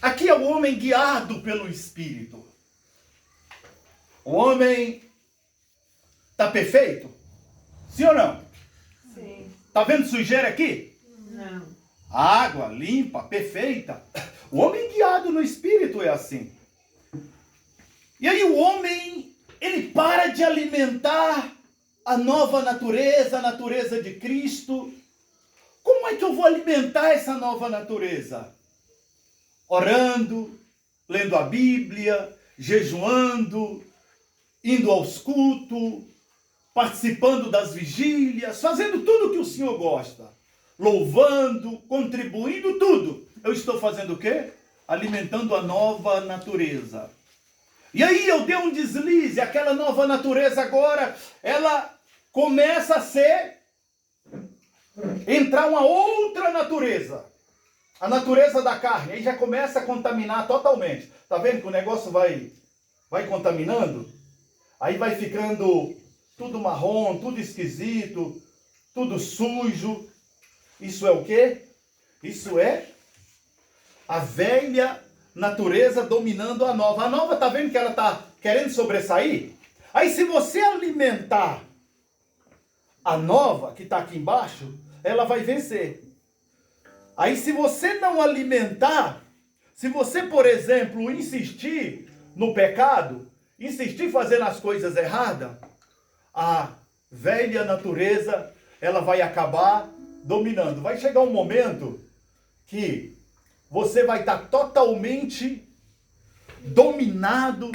Aqui é o homem guiado pelo Espírito. O homem está perfeito? Sim ou não? Sim. Está vendo sujeira aqui? Não. Água limpa, perfeita. O homem guiado no Espírito é assim. E aí o homem, ele para de alimentar a nova natureza, a natureza de Cristo. Como é que eu vou alimentar essa nova natureza? Orando, lendo a Bíblia, jejuando, indo aos cultos, participando das vigílias, fazendo tudo o que o Senhor gosta. Louvando, contribuindo, tudo. Eu estou fazendo o quê? Alimentando a nova natureza. E aí eu dei um deslize, aquela nova natureza agora, ela começa a entrar uma outra natureza. A natureza da carne, aí já começa a contaminar totalmente. Tá vendo que o negócio vai contaminando? Aí vai ficando tudo marrom, tudo esquisito, tudo sujo. Isso é o quê? Isso é a velha natureza dominando a nova. A nova, tá vendo que ela tá querendo sobressair? Aí se você alimentar a nova, que está aqui embaixo, ela vai vencer. Aí se você não alimentar, se você, por exemplo, insistir no pecado, insistir fazendo as coisas erradas, a velha natureza, ela vai acabar dominando. Vai chegar um momento que você vai estar totalmente dominado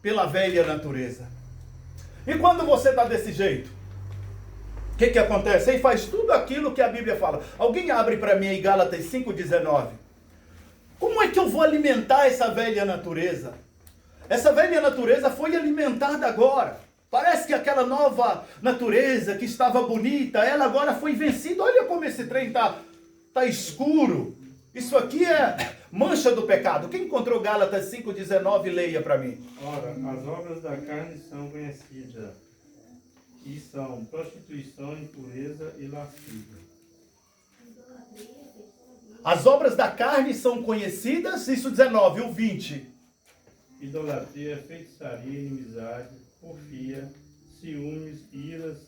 pela velha natureza. E quando você está desse jeito, o que acontece? Aí faz tudo aquilo que a Bíblia fala. Alguém abre para mim aí Gálatas 5,19. Como é que eu vou alimentar essa velha natureza? Essa velha natureza foi alimentada agora. Parece que aquela nova natureza que estava bonita, ela agora foi vencida. Olha como esse trem tá escuro. Isso aqui é mancha do pecado. Quem encontrou Gálatas 5,19, leia para mim. Ora, as obras da carne são conhecidas, e são prostituição, impureza e lascívia. As obras da carne são conhecidas, isso 19, o 20. Idolatria, feitiçaria, inimizade, porfia, ciúmes, iras,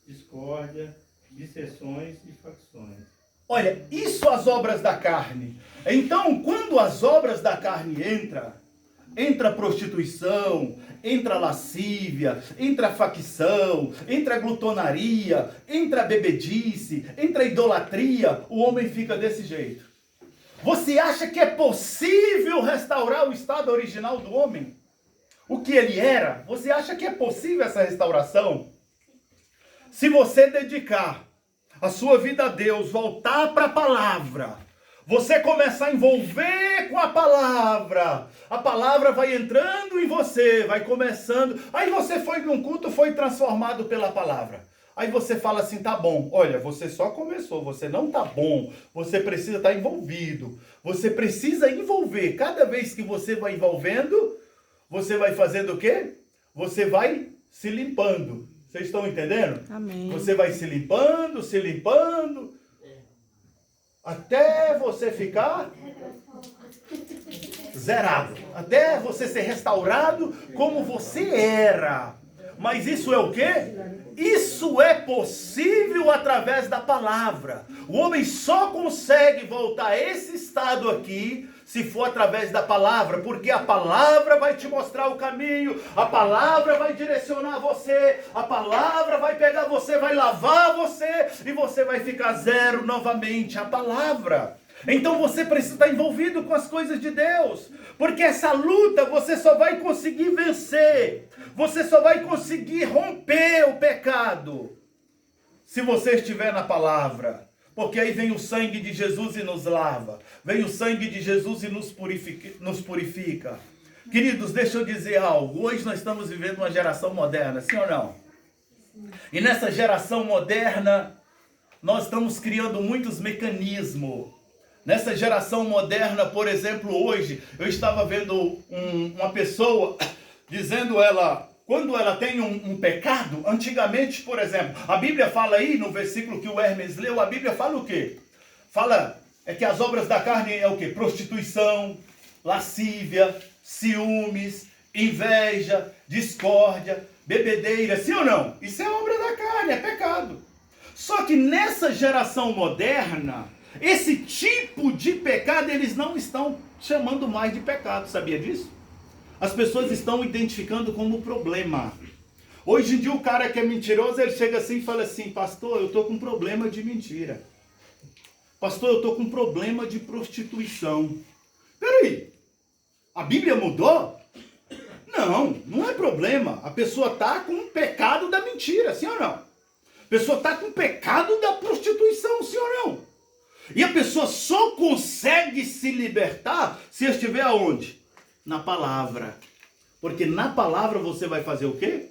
discórdia, dissensões e facções. Olha, isso as obras da carne. Então, quando as obras da carne entra prostituição, entra lascívia, entra facção, entra glutonaria, entra bebedice, entra idolatria, o homem fica desse jeito. Você acha que é possível restaurar o estado original do homem? O que ele era? Você acha que é possível essa restauração? Se você dedicar a sua vida a Deus, voltar para a palavra, você começar a envolver com a palavra vai entrando em você, vai começando, aí você foi num culto, foi transformado pela palavra. Aí você fala assim, tá bom, olha, você só começou, você não tá bom, você precisa estar envolvido, você precisa envolver, cada vez que você vai envolvendo, você vai fazendo o quê? Você vai se limpando, vocês estão entendendo? Amém. Você vai se limpando, até você ficar zerado, até você ser restaurado como você era. Mas isso é o quê? Isso é possível através da palavra. O homem só consegue voltar a esse estado aqui se for através da palavra, porque a palavra vai te mostrar o caminho, a palavra vai direcionar você, a palavra vai pegar você, vai lavar você e você vai ficar zero novamente. A palavra. Então você precisa estar envolvido com as coisas de Deus, porque essa luta você só vai conseguir vencer, você só vai conseguir romper o pecado se você estiver na palavra, porque aí vem o sangue de Jesus e nos lava, vem o sangue de Jesus e nos purifica. Queridos, deixa eu dizer algo, hoje nós estamos vivendo uma geração moderna, sim ou não? E nessa geração moderna, nós estamos criando muitos mecanismos. Nessa geração moderna, por exemplo, hoje, eu estava vendo uma pessoa dizendo quando ela tem um pecado, antigamente, por exemplo, a Bíblia fala aí, no versículo que o Hermes leu, a Bíblia fala o quê? Fala que as obras da carne é o quê? Prostituição, lascívia, ciúmes, inveja, discórdia, bebedeira, sim ou não? Isso é obra da carne, é pecado. Só que nessa geração moderna, esse tipo de pecado eles não estão chamando mais de pecado, sabia disso? As pessoas estão identificando como problema. Hoje em dia o cara que é mentiroso, ele chega assim e fala assim: pastor, eu estou com problema de mentira. Pastor, eu estou com problema de prostituição. Peraí, a Bíblia mudou? Não, não é problema. A pessoa está com o pecado da mentira, sim ou não? A pessoa está com o pecado da prostituição, sim ou não? E a pessoa só consegue se libertar se estiver aonde? Na palavra. Porque na palavra você vai fazer o quê?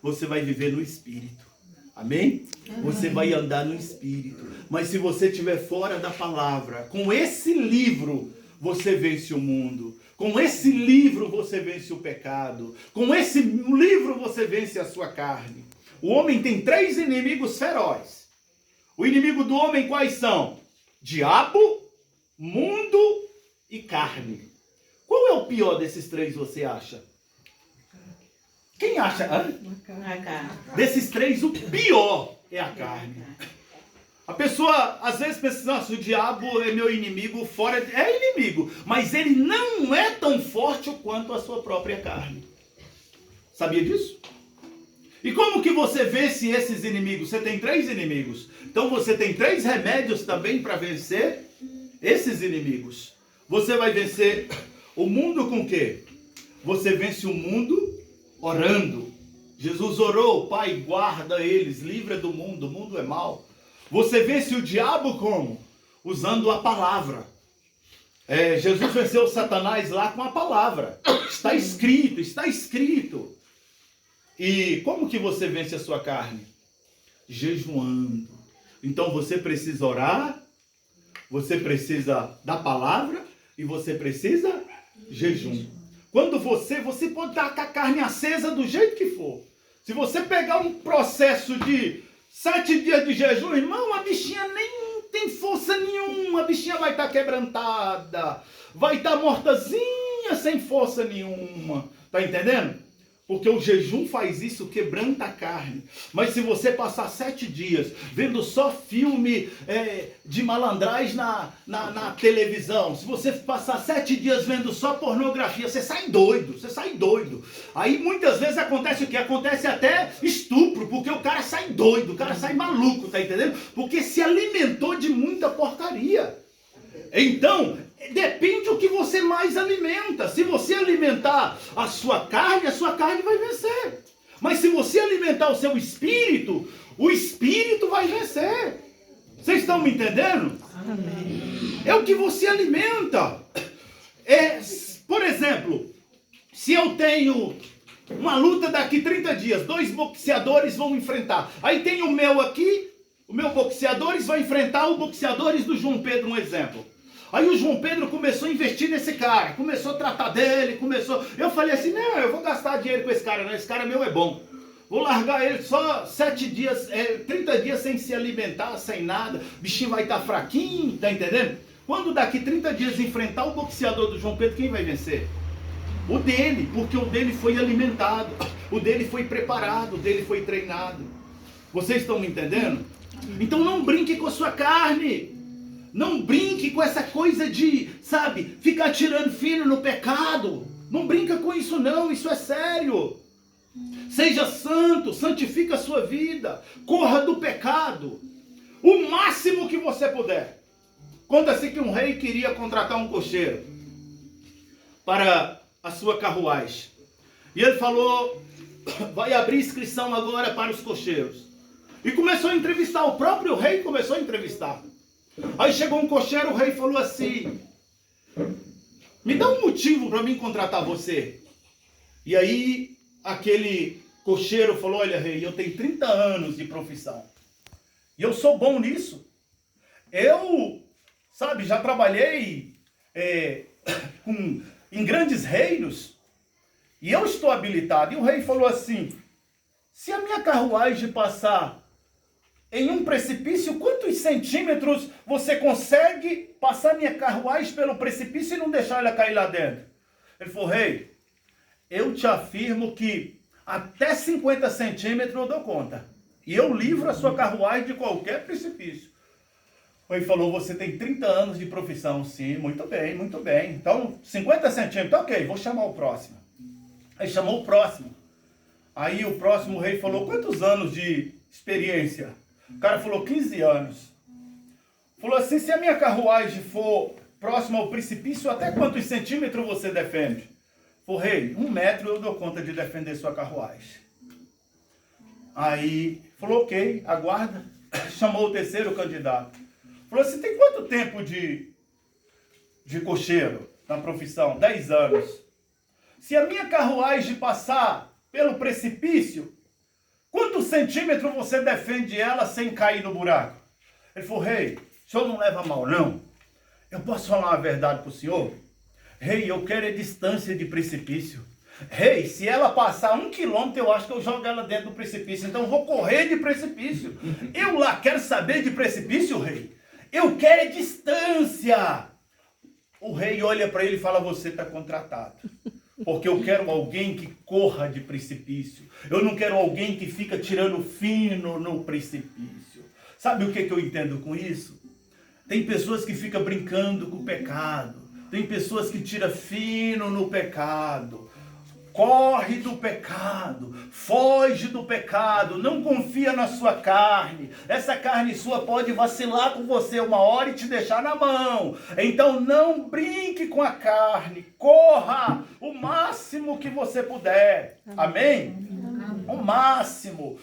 Você vai viver no Espírito. Amém? Você vai andar no Espírito. Mas se você estiver fora da palavra, com esse livro, você vence o mundo. Com esse livro você vence o pecado. Com esse livro você vence a sua carne. O homem tem 3 inimigos ferozes. O inimigo do homem quais são? Diabo, mundo e carne. Qual é o pior desses 3, você acha? Quem acha? A carne. Desses 3, o pior é a carne. A pessoa às vezes pensa: nossa, o diabo é meu inimigo, fora. É inimigo, mas ele não é tão forte quanto a sua própria carne. Sabia disso? E como que você vence esses inimigos? Você tem 3 inimigos. Então você tem 3 remédios também para vencer esses inimigos. Você vai vencer o mundo com o quê? Você vence o mundo orando. Jesus orou: Pai, guarda eles, livra do mundo, o mundo é mau. Você vence o diabo como? Usando a palavra. Jesus venceu Satanás lá com a palavra. Está escrito, está escrito. E como que você vence a sua carne? Jejuando. Então você precisa orar, você precisa da palavra e você precisa jejum. Quando você pode estar com a carne acesa do jeito que for. Se você pegar um processo de 7 dias de jejum, irmão, a bichinha nem tem força nenhuma, a bichinha vai estar quebrantada, vai estar mortazinha, sem força nenhuma. Tá entendendo? Porque o jejum faz isso, quebranta a carne. Mas se você passar 7 dias vendo só filme de malandragem na televisão, se você passar 7 dias vendo só pornografia, você sai doido, você sai doido. Aí muitas vezes acontece o quê? Acontece até estupro, porque o cara sai doido, o cara sai maluco, tá entendendo? Porque se alimentou de muita porcaria. Então, depende do que você mais alimenta. Se você alimentar a sua carne vai vencer. Mas se você alimentar o seu espírito, o espírito vai vencer. Vocês estão me entendendo? Amém. É o que você alimenta. Por exemplo, se eu tenho uma luta daqui 30 dias, 2 boxeadores vão enfrentar. Aí tem o meu aqui, o meu boxeadores vai enfrentar o boxeadores do João Pedro, um exemplo. Aí o João Pedro começou a investir nesse cara, começou a tratar dele, Eu falei assim: não, eu vou gastar dinheiro com esse cara, não, esse cara meu é bom. Vou largar ele só 7 dias, 30 dias sem se alimentar, sem nada, o bichinho vai estar fraquinho, tá entendendo? Quando daqui 30 dias enfrentar o boxeador do João Pedro, quem vai vencer? O dele, porque o dele foi alimentado, o dele foi preparado, o dele foi treinado. Vocês estão me entendendo? Então não brinque com a sua carne. Não brinque com essa coisa de, ficar tirando filho no pecado. Não brinca com isso não, isso é sério. Seja santo, santifica a sua vida. Corra do pecado o máximo que você puder. Conta-se que um rei queria contratar um cocheiro para a sua carruagem. E ele falou: vai abrir inscrição agora para os cocheiros. E começou a entrevistar, o próprio rei começou a entrevistar. Aí chegou um cocheiro, o rei falou assim: me dá um motivo para mim contratar você. E aí aquele cocheiro falou: olha, rei, eu tenho 30 anos de profissão. E eu sou bom nisso. Eu, já trabalhei em grandes reinos. E eu estou habilitado. E o rei falou assim: se a minha carruagem passar em um precipício, quantos centímetros você consegue passar minha carruagem pelo precipício e não deixar ela cair lá dentro? Ele falou, rei, eu te afirmo que até 50 centímetros eu dou conta. E eu livro a sua carruagem de qualquer precipício. O rei falou, você tem 30 anos de profissão. Sim, muito bem, muito bem. Então, 50 centímetros, ok, vou chamar o próximo. Aí chamou o próximo. Aí o próximo rei falou, quantos anos de experiência? O cara falou, 15 anos. Falou assim, se a minha carruagem for próxima ao precipício, até quantos centímetros você defende? Falou, rei, 1 metro eu dou conta de defender sua carruagem. Aí falou, ok, aguarda. Chamou o terceiro candidato. Falou assim, tem quanto tempo de cocheiro na profissão? 10 anos. Se a minha carruagem passar pelo precipício, quantos centímetros você defende ela sem cair no buraco? Ele falou, rei, o senhor não leva mal, não? Eu posso falar uma verdade para o senhor? Rei, eu quero é distância de precipício. Rei, se ela passar 1 quilômetro, eu acho que eu jogo ela dentro do precipício. Então eu vou correr de precipício. Eu lá quero saber de precipício, rei. Eu quero é distância. O rei olha para ele e fala, você está contratado. Porque eu quero alguém que corra de precipício. Eu não quero alguém que fica tirando fino no precipício. Sabe o que eu entendo com isso? Tem pessoas que ficam brincando com o pecado. Tem pessoas que tiram fino no pecado. Corre do pecado, foge do pecado, não confia na sua carne. Essa carne sua pode vacilar com você uma hora e te deixar na mão. Então não brinque com a carne, corra o máximo que você puder. Amém? O máximo.